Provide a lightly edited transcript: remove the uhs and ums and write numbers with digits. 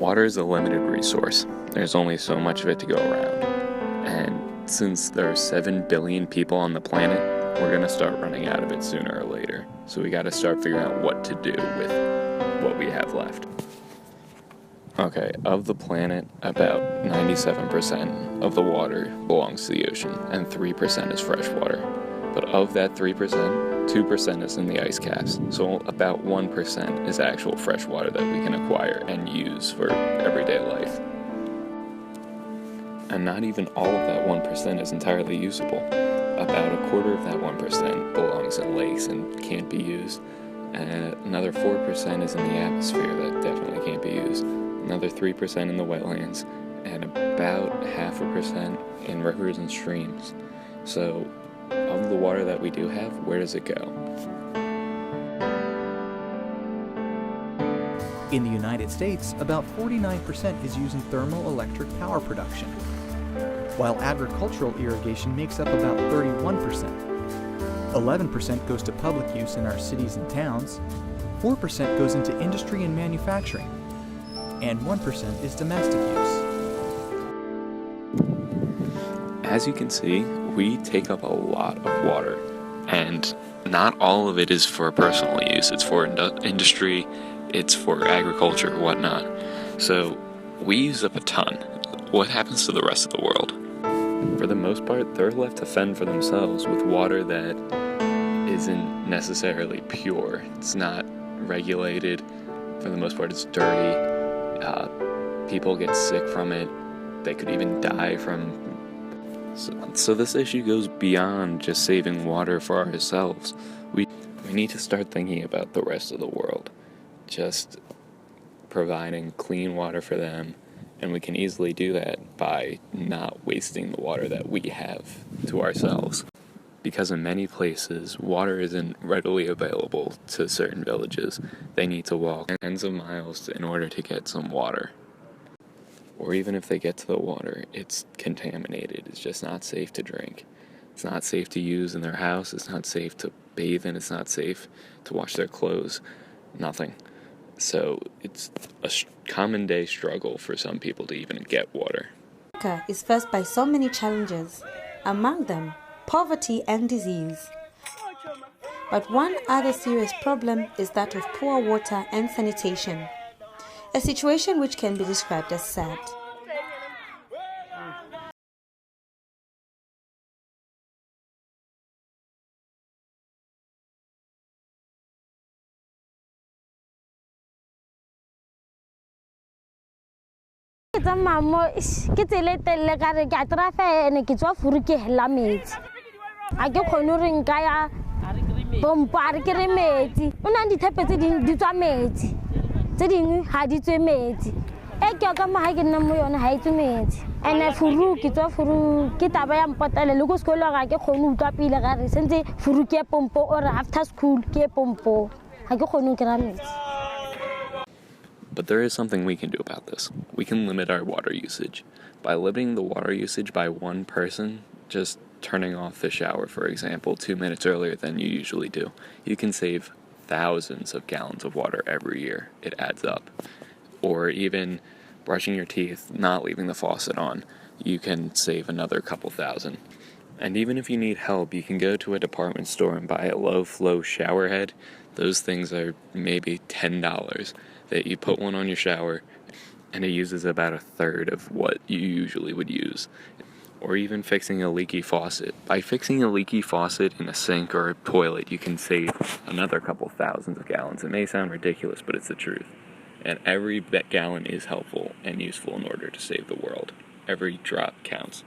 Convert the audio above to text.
Water is a limited resource. There's only so much of it to go around. And since there are 7 billion people on the planet, we're going to start running out of it sooner or later. So we got to start figuring out what to do with what we have left. Okay, of the planet, about 97% of the water belongs to the ocean, and 3% is fresh water. But of that 3%, 2% is in the ice caps, so about 1% is actual fresh water that we can acquire and use for everyday life. And not even all of that 1% is entirely usable. About a quarter of that 1% belongs in lakes and can't be used, and another 4% is in the atmosphere that definitely can't be used, another 3% in the wetlands, and about 0.5% in rivers and streams. So, of the water that we do have, where does it go? In the United States, about 49% is used in thermal electric power production, while agricultural irrigation makes up about 31%. 11% goes to public use in our cities and towns, 4% goes into industry and manufacturing, and 1% is domestic use. As you can see, we take up a lot of water, and not all of it is for personal use. It's for industry, it's for agriculture, whatnot. So we use up a ton. What happens to the rest of the world? For the most part, they're left to fend for themselves with water that isn't necessarily pure. It's not regulated. For the most part, it's dirty. People get sick from it. They could even die from. So this issue goes beyond just saving water for ourselves. We need to start thinking about the rest of the world. Just providing clean water for them, and we can easily do that by not wasting the water that we have to ourselves. Because in many places, water isn't readily available to certain villages. They need to walk tens of miles in order to get some water. Or even if they get to the water, it's contaminated. It's just not safe to drink. It's not safe to use in their house. It's not safe to bathe in. It's not safe to wash their clothes. Nothing. So it's a common day struggle for some people to even get water. Africa is faced by so many challenges, among them poverty and disease. But one other serious problem is that of poor water and sanitation, a situation which can be described as sad. Ke tsele telle ka re ke a tra fene ke tswa furu ke hela metsi a ke khone re nka ya pompa re ke re metsi una dithepe tse ding di tswa metsi tse ding ha di tswe metsi e ke ka ma ha ke nna mo yona ha itse metsi ene furu ke tswa furu ke taba ya mpotele le go sekolo ga ke khone utlwa pile ga re sentse furu ke pompo or after school ke pompo ha ke khone ke ra metsi. But there is something we can do about this. We can limit our water usage. By limiting the water usage by one person, just turning off the shower, for example, 2 minutes earlier than you usually do, you can save thousands of gallons of water every year. It adds up. Or even brushing your teeth, not leaving the faucet on, you can save another couple thousand. And even if you need help, you can go to a department store and buy a low-flow shower head. Those things are maybe $10. That you put one on your shower, and it uses about a third of what you usually would use. Or even fixing a leaky faucet. By fixing a leaky faucet in a sink or a toilet, you can save another couple thousands of gallons. It may sound ridiculous, but it's the truth. And every gallon is helpful and useful in order to save the world. Every drop counts.